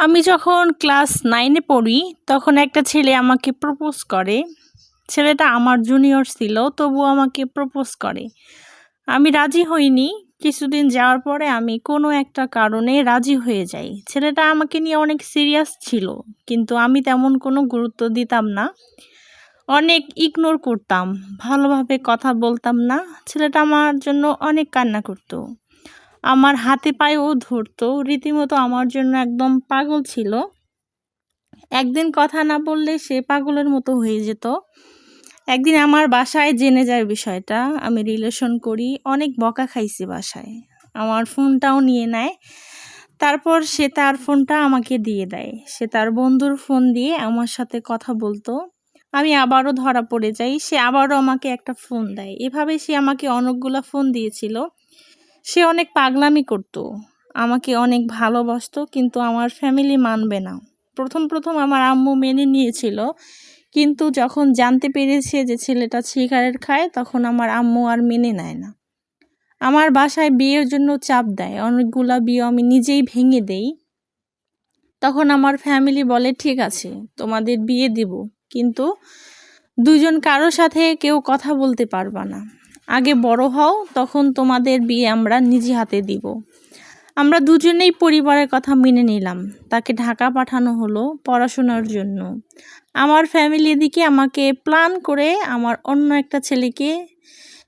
আমি যখন ক্লাস 9 এ পড়ি, তখন একটা ছেলে আমাকে প্রপোজ করে। ছেলেটা আমার জুনিয়র ছিল, তবুও আমাকে প্রপোজ করে। আমি রাজি হইনি। কিছুদিন যাওয়ার পরে আমি কোনো একটা কারণে রাজি হয়ে যাই। ছেলেটা আমাকে নিয়ে অনেক সিরিয়াস ছিল, কিন্তু আমি তেমন কোনো গুরুত্ব দিতাম না। অনেক ইগনোর করতাম, ভালোভাবে কথা বলতাম না। ছেলেটা আমার জন্য অনেক কান্না করতো। আমার হাতে পায়েও ধরতো, রীতিমতো আমার জন্য একদম পাগল ছিল। একদিন কথা না বললে সে পাগলের মতো হয়ে যেত। একদিন আমার বাসায় জেনে যায় বিষয়টা, আমি রিলেশন করি। অনেক বকা খাইছি বাসায়। আমার ফোনটাও নিয়ে নেয়। তারপর সে তার ফোনটা আমাকে দিয়ে দেয়। সে তার বন্ধুর ফোন দিয়ে আমার সাথে কথা বলতো। আমি আবারও ধরা পড়ে যাই। সে আবারও আমাকে একটা ফোন দেয়। এভাবে সে আমাকে অনেকগুলা ফোন দিয়েছিল। সে অনেক পাগলামি করত, আমাকে অনেক ভালোবাসতো, কিন্তু আমার ফ্যামিলি মানবে না। প্রথম আমার আম্মু মেনে নিয়েছিল, কিন্তু যখন জানতে পেরেছে যে ছেলেটা সিগারেট খায়, তখন আমার আম্মু আর মেনে নেয় না। আমার বাসায় বিয়ের জন্য চাপ দেয়, অনেকগুলা বিয়ে আমি নিজেই ভেঙে দেই। তখন আমার ফ্যামিলি বলে, ঠিক আছে তোমাদের বিয়ে দিব, কিন্তু দুইজন কারো সাথে কেউ কথা বলতে পারবা না। আগে বড় হও, তখন তোমাদের বিয়ে আমরা নিজে হাতে দিব। আমরা দুজনেই পরিবারের কথা মেনে নিলাম। তাকে ঢাকা পাঠানো হলো পড়াশোনার জন্য। আমার ফ্যামিলি এদিকে আমাকে প্ল্যান করে আমার অন্য একটা ছেলেকে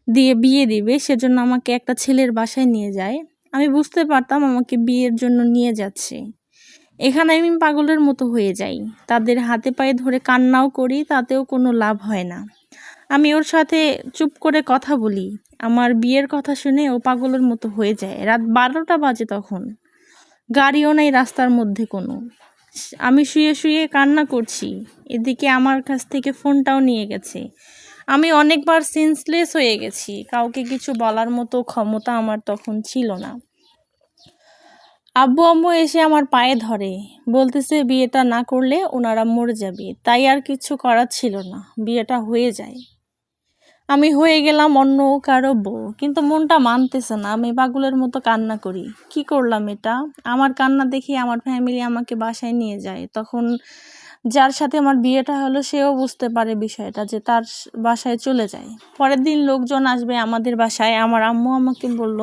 দিয়ে বিয়ে দিবে, সেজন্য আমাকে একটা ছেলের বাসায় নিয়ে যায়। আমি বুঝতে পারতাম আমাকে বিয়ের জন্য নিয়ে যাচ্ছে। এখানে আমি পাগলের মতো হয়ে যাই। তাদের হাতে পায়ে ধরে কান্নাও করি, তাতেও কোনো লাভ হয় না। আমি ওর সাথে চুপ করে কথা বলি। আমার বিয়ের কথা শুনে ও পাগলের মতো হয়ে যায়। রাত 12টা বাজে তখন। গাড়িও নাই রাস্তার মধ্যে কোনো। আমি শুয়ে শুয়ে কান্না করছি। এদিকে আমার কাছ থেকে ফোনটাও নিয়ে গেছে। আমি অনেকবার সেন্সলেস হয়ে গেছি। কাউকে কিছু বলার মতো ক্ষমতা আমার তখন ছিল না। আব্বু আম্মু এসে আমার পায়ে ধরে, বলতেছে বিয়েটা না করলে ওনারা মরে যাবে। তাই আর কিছু করার ছিল না, বিয়েটা হয়ে যায়। আমি হয়ে গেলাম অন্য কারো বউ, কিন্তু মনটা মানতেছে না। আমি পাগলের মতো কান্না করি। কি করলাম এটা? আমার কান্না দেখে আমার ফ্যামিলি আমাকে বাসায় নিয়ে যায়। তখন যার সাথে আমার বিয়েটা হলো সেও বুঝতে পারে বিষয়টা, যে তার বাসায় চলে যায়। পরের দিন লোকজন আসবে আমাদের বাসায়। আমার আম্মু আমাকে বলল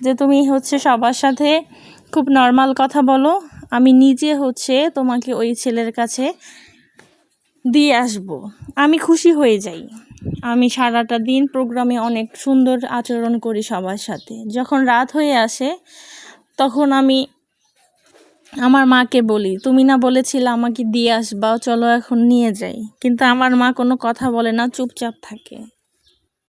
যে তুমি সবার সাথে খুব নর্মাল কথা বলো, আমি নিজে তোমাকে ওই ছেলের কাছে দিয়ে আসবো। আমি খুশি হয়ে যাই। আমি সারাটা দিন প্রোগ্রামে অনেক সুন্দর আচরণ করি সবার সাথে। যখন রাত হয়ে আসে, তখন আমি আমার মাকে বলি, তুমি না বলেছিলে আমাকে দিয়ে আসবা, চলো এখন নিয়ে যাই। কিন্তু আমার মা কোনো কথা বলে না, চুপচাপ থাকে।